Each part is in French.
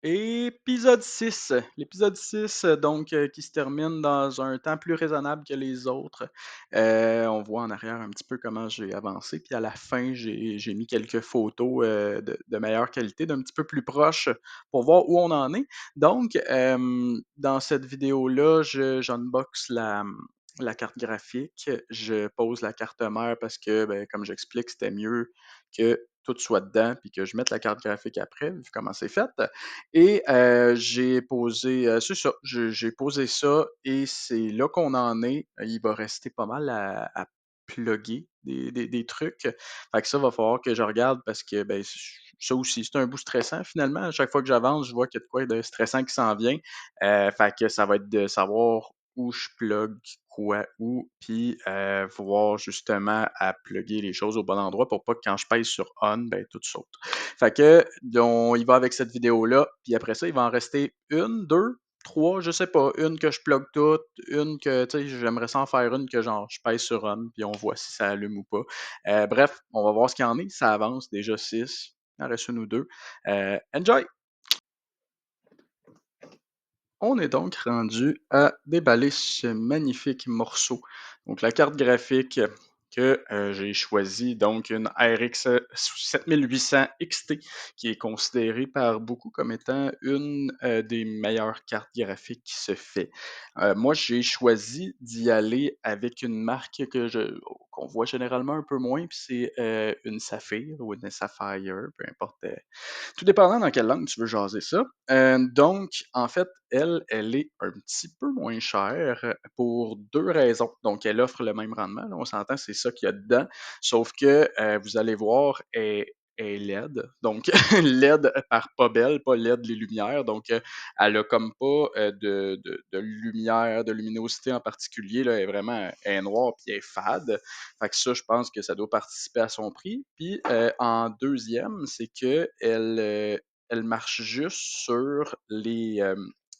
Épisode 6. L'épisode 6, donc, qui se termine dans un temps plus raisonnable que les autres. On voit en arrière un petit peu comment j'ai avancé, puis à la fin, j'ai mis quelques photos, de meilleure qualité, d'un petit peu plus proche pour voir où on en est. Donc, dans cette vidéo-là, j'unbox la carte graphique. Je pose la carte mère parce que, ben, comme j'explique, c'était mieux que tout soit dedans, puis que je mette la carte graphique après, vu comment c'est fait. Et j'ai posé, c'est ça, j'ai posé ça et c'est là qu'on en est. Il va rester pas mal à plugger des trucs. Fait que ça, va falloir que je regarde parce que, ben, ça aussi, c'est un bout stressant finalement. À chaque fois que j'avance, je vois qu'il y a de quoi de stressant qui s'en vient. Fait que ça va être de savoir où je plug quoi où, puis voir justement à plugger les choses au bon endroit pour pas que quand je pèse sur on, ben tout saute. Fait que, on y va avec cette vidéo-là, puis après ça, il va en rester une, deux, trois, je sais pas, une que je plug toute, une que, tu sais, j'aimerais ça en faire une que genre je pèse sur on, puis on voit si ça allume ou pas. Bref, on va voir ce qu'il y en est. Ça avance déjà 6. Il en reste une ou deux. Enjoy! On est donc rendu à déballer ce magnifique morceau. Donc la carte graphique que j'ai choisie, donc une RX 7800 XT, qui est considérée par beaucoup comme étant une des meilleures cartes graphiques qui se fait. Moi, j'ai choisi d'y aller avec une marque qu'on voit généralement un peu moins, puis c'est une Saphir ou une Sapphire, peu importe tout dépendant dans quelle langue tu veux jaser ça. Donc, en fait, elle est un petit peu moins chère pour deux raisons. Donc, elle offre le même rendement, là, on s'entend, c'est ça qu'il y a dedans. Sauf que vous allez voir, elle est LED. Donc, LED par pas belle, pas LED les lumières. Donc, elle a comme pas de lumière, de luminosité en particulier. Là, elle est noire puis elle est fade. Fait que ça, je pense que ça doit participer à son prix. Puis en deuxième, c'est que elle marche juste sur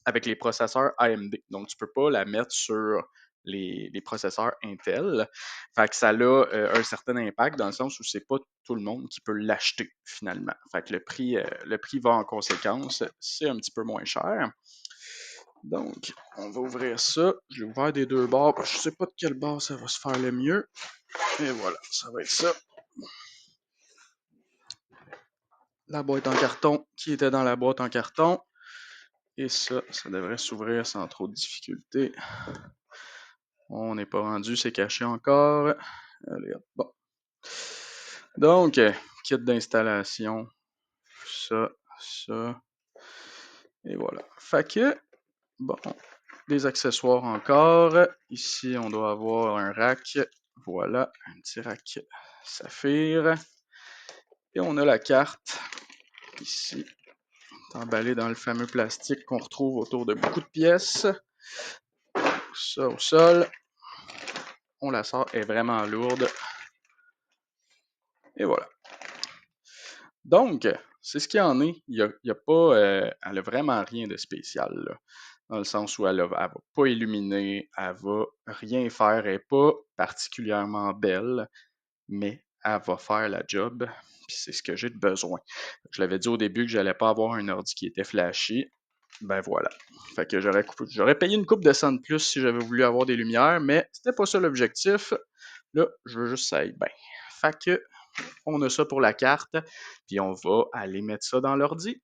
avec les processeurs AMD. Donc, tu peux pas la mettre sur les processeurs Intel. Fait que ça a un certain impact dans le sens où c'est pas tout le monde qui peut l'acheter finalement. Fait que le prix va en conséquence. C'est un petit peu moins cher. Donc, on va ouvrir ça. Je l'ai ouvert des deux bords. Je sais pas de quel bord ça va se faire le mieux. Et voilà, ça va être ça. La boîte en carton qui était dans la boîte en carton. Et ça devrait s'ouvrir sans trop de difficulté. On n'est pas rendu, c'est caché encore. Allez, hop, bon. Donc, kit d'installation. Ça. Et voilà. Fait que, bon, des accessoires encore. Ici, on doit avoir un rack. Voilà, un petit rack saphir. Et on a la carte ici, emballée dans le fameux plastique qu'on retrouve autour de beaucoup de pièces. Ça au sol. On la sort, elle est vraiment lourde. Et voilà. Donc, c'est ce qu'il y en est. Il y a pas, elle a vraiment rien de spécial, là, dans le sens où elle va pas illuminer, elle va rien faire, elle n'est pas particulièrement belle, mais elle va faire la job, puis c'est ce que j'ai de besoin. Je l'avais dit au début que j'allais pas avoir un ordi qui était flashy. Ben voilà. Fait que j'aurais payé une coupe de cent de plus si j'avais voulu avoir des lumières, mais c'était pas ça l'objectif. Là, je veux juste que ça aille bien. Fait que on a ça pour la carte, puis on va aller mettre ça dans l'ordi.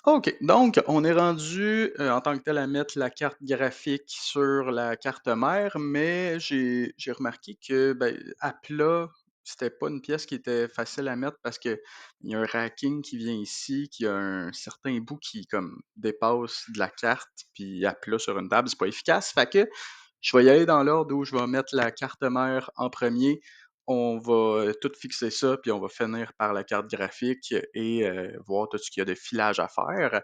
OK, donc on est rendu en tant que tel à mettre la carte graphique sur la carte mère, mais j'ai remarqué que ben, à plat, c'était pas une pièce qui était facile à mettre parce que il y a un racking qui vient ici, qui a un certain bout qui comme dépasse de la carte, puis à plat sur une table, c'est pas efficace. Fait que je vais y aller dans l'ordre où je vais mettre la carte mère en premier. On va tout fixer ça, puis on va finir par la carte graphique et voir tout ce qu'il y a de filage à faire.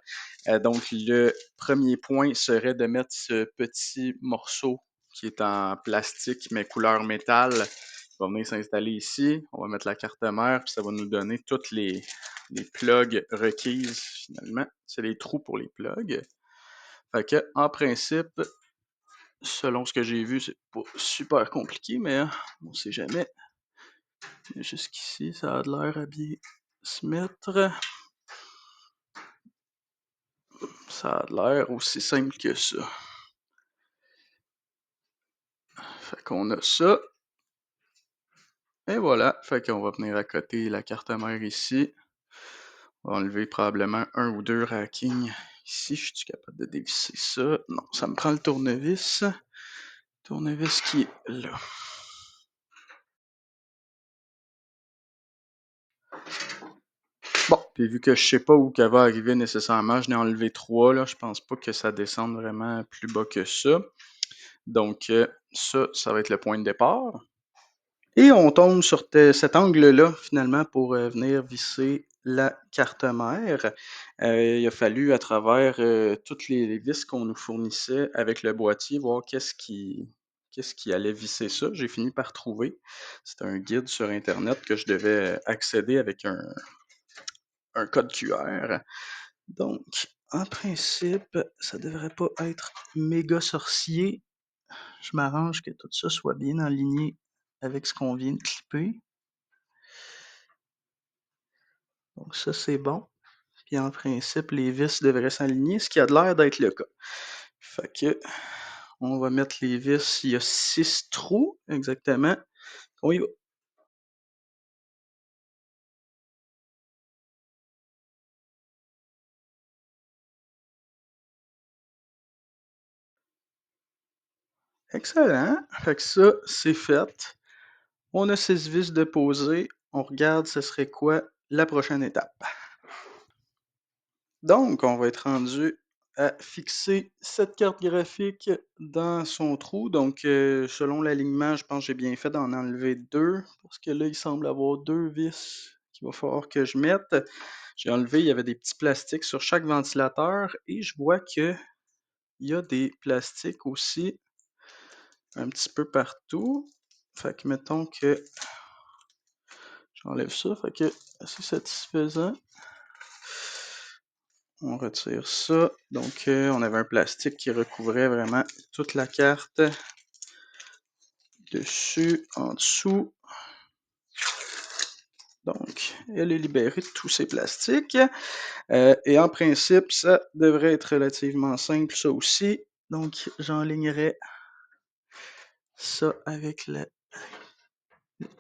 Donc, le premier point serait de mettre ce petit morceau qui est en plastique, mais couleur métal. Il va venir s'installer ici. On va mettre la carte mère, puis ça va nous donner toutes les plugs requises, finalement. C'est les trous pour les plugs. Fait que, en principe, selon ce que j'ai vu, c'est pas super compliqué, mais on sait jamais. Jusqu'ici, ça a l'air à bien se mettre. Ça a l'air aussi simple que ça. Fait qu'on a ça. Et voilà. Fait qu'on va venir à côté la carte mère ici. On va enlever probablement un ou deux rackings ici. Je suis capable de dévisser ça? Non, ça me prend le tournevis. Tournevis qui est là. Bon, puis vu que je sais pas où qu'elle va arriver nécessairement, je n'ai enlevé 3 là. Je pense pas que ça descende vraiment plus bas que ça. Donc, ça va être le point de départ. Et on tombe sur cet angle-là, finalement, pour venir visser la carte mère. Il a fallu, à travers toutes les vis qu'on nous fournissait avec le boîtier, voir qu'est-ce qui allait visser ça. J'ai fini par trouver. C'est un guide sur Internet que je devais accéder avec un code QR. Donc, en principe, ça devrait pas être méga sorcier. Je m'arrange que tout ça soit bien aligné avec ce qu'on vient de clipper. Donc ça, c'est bon. Puis en principe, les vis devraient s'aligner, ce qui a l'air d'être le cas. Fait que, on va mettre les vis. Il y a 6 trous, exactement. On y va. Excellent. Fait que ça, c'est fait. On a 6 vis de poser. On regarde ce serait quoi la prochaine étape. Donc, on va être rendu à fixer cette carte graphique dans son trou. Donc, selon l'alignement, je pense que j'ai bien fait d'en enlever 2, parce que là, il semble avoir 2 vis qu'il va falloir que je mette. J'ai enlevé, il y avait des petits plastiques sur chaque ventilateur et je vois que il y a des plastiques aussi un petit peu partout. Fait que mettons que j'enlève ça, fait que c'est satisfaisant. On retire ça. Donc, on avait un plastique qui recouvrait vraiment toute la carte. Dessus, en dessous. Donc, elle est libérée de tous ces plastiques. Et en principe, ça devrait être relativement simple, ça aussi. Donc, j'enlignerai ça avec le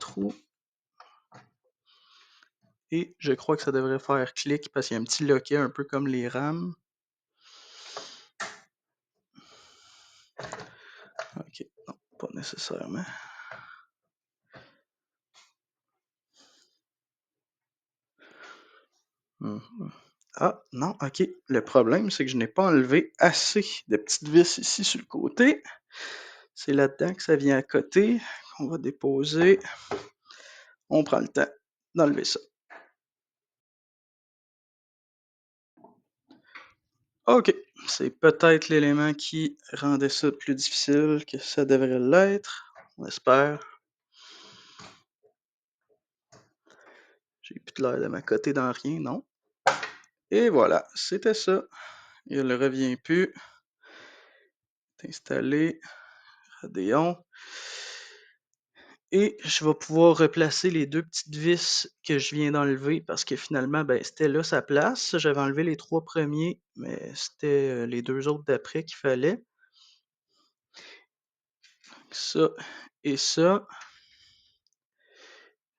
trou. Et je crois que ça devrait faire clic parce qu'il y a un petit loquet un peu comme les rames. Ok, non, pas nécessairement. Mhm. Ah, non, ok. Le problème, c'est que je n'ai pas enlevé assez de petites vis ici sur le côté. C'est là-dedans que ça vient à côté, qu'on va déposer. On prend le temps d'enlever ça. Ok, c'est peut-être l'élément qui rendait ça plus difficile que ça devrait l'être. On espère. J'ai plus de l'air de m'accoter dans rien, non. Et voilà, c'était ça. Il ne revient plus. Installé. Radeon. Et je vais pouvoir replacer les 2 petites vis que je viens d'enlever parce que finalement, ben, c'était là sa place. J'avais enlevé les 3 premiers, mais c'était les 2 autres d'après qu'il fallait. Ça et ça.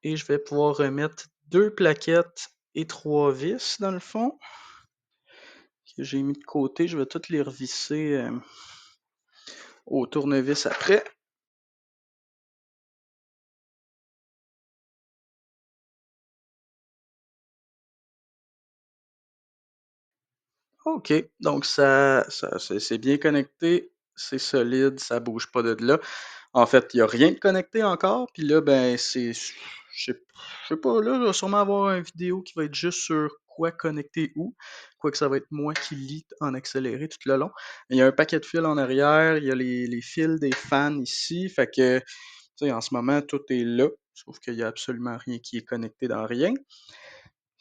Et je vais pouvoir remettre 2 plaquettes et 3 vis dans le fond que j'ai mis de côté. Je vais toutes les revisser au tournevis après. OK, donc c'est bien connecté, c'est solide, ça bouge pas de là. En fait, il y a rien de connecté encore, puis là, ben, je sais pas, là, je vais sûrement avoir une vidéo qui va être juste sur quoi connecter où, quoique ça va être moi qui lis en accéléré tout le long. Il y a un paquet de fils en arrière, il y a les fils des fans ici, fait que, tu sais, en ce moment, tout est là, sauf qu'il y a absolument rien qui est connecté dans rien.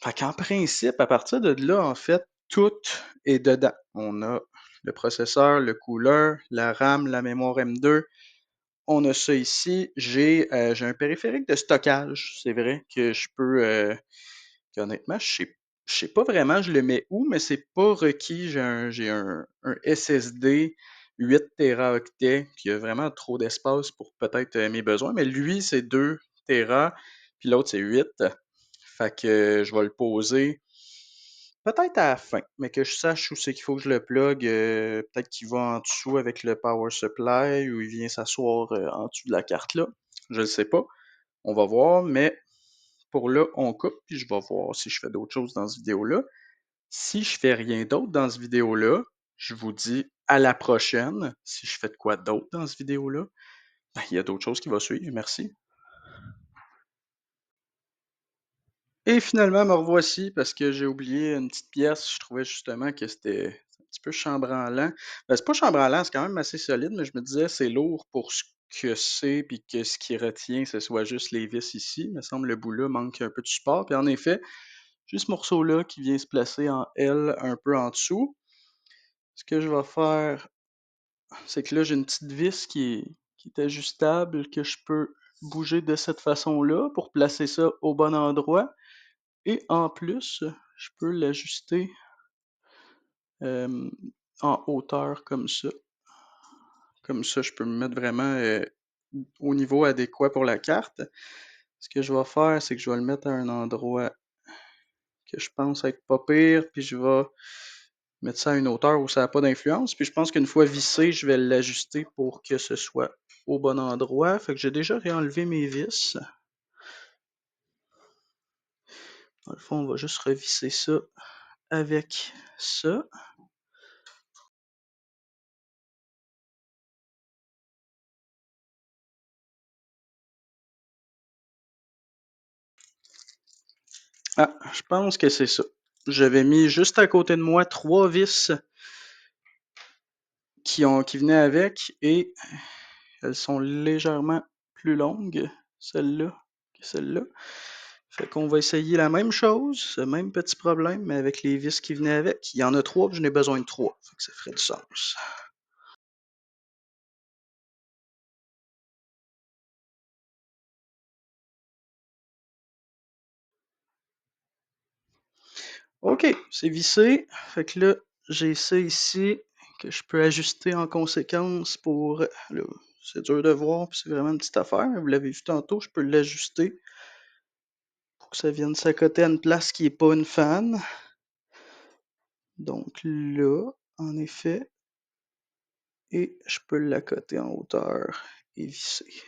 Fait qu'en principe, à partir de là, en fait, tout est dedans. On a le processeur, le cooler, la RAM, la mémoire M2. On a ça ici. J'ai un périphérique de stockage. C'est vrai que je peux, qu'honnêtement, je sais je sais pas vraiment je le mets où, mais c'est pas requis. J'ai un SSD 8 téraoctets qui a vraiment trop d'espace pour peut-être mes besoins, mais lui, c'est 2 téra, puis l'autre, c'est 8. Fait que je vais le poser peut-être à la fin, mais que je sache où c'est qu'il faut que je le plug. Peut-être qu'il va en dessous avec le power supply ou il vient s'asseoir en dessous de la carte là. Je ne sais pas. On va voir, mais pour là, on coupe, puis je vais voir si je fais d'autres choses dans cette vidéo-là. Si je fais rien d'autre dans cette vidéo-là, je vous dis à la prochaine. Si je fais de quoi d'autre dans cette vidéo-là, ben, il y a d'autres choses qui vont suivre. Merci. Et finalement, me revoici parce que j'ai oublié une petite pièce. Je trouvais justement que c'était un petit peu chambranlant. Ben, c'est pas chambranlant, c'est quand même assez solide, mais je me disais c'est lourd pour ce que c'est, puis que ce qui retient, ce soit juste les vis ici. Il me semble le bout là manque un peu de support. Puis en effet, juste ce morceau-là qui vient se placer en L un peu en dessous. Ce que je vais faire, c'est que là, j'ai une petite vis qui est ajustable, que je peux bouger de cette façon-là pour placer ça au bon endroit. Et en plus, je peux l'ajuster euh, en hauteur comme ça. Comme ça, je peux me mettre vraiment au niveau adéquat pour la carte. Ce que je vais faire, c'est que je vais le mettre à un endroit que je pense être pas pire, puis je vais mettre ça à une hauteur où ça n'a pas d'influence. Puis je pense qu'une fois vissé, je vais l'ajuster pour que ce soit au bon endroit. Fait que j'ai déjà réenlevé mes vis. Dans le fond, on va juste revisser ça avec ça. Ah, je pense que c'est ça. J'avais mis juste à côté de moi 3 vis qui venaient avec et elles sont légèrement plus longues, celle-là, que celle-là. Fait qu'on va essayer la même chose, ce même petit problème, mais avec les vis qui venaient avec. Il y en a 3, puis j'en ai besoin de 3. Fait que ça ferait du sens. OK, c'est vissé. Fait que là, j'ai ça ici que je peux ajuster en conséquence pour... Là, c'est dur de voir, puis c'est vraiment une petite affaire. Vous l'avez vu tantôt, je peux l'ajuster pour que ça vienne s'accoter à une place qui n'est pas une fan. Donc là, en effet, et je peux l'accoter en hauteur et visser.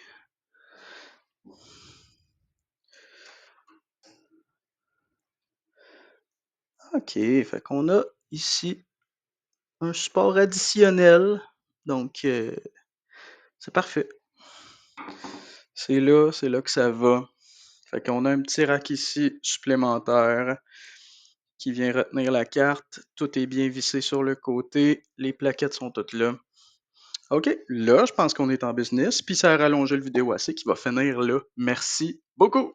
OK, fait qu'on a ici un support additionnel. Donc, c'est parfait. C'est là que ça va. Fait qu'on a un petit rack ici supplémentaire qui vient retenir la carte. Tout est bien vissé sur le côté. Les plaquettes sont toutes là. OK, là, je pense qu'on est en business. Puis ça a rallongé le vidéo assez qui va finir là. Merci beaucoup!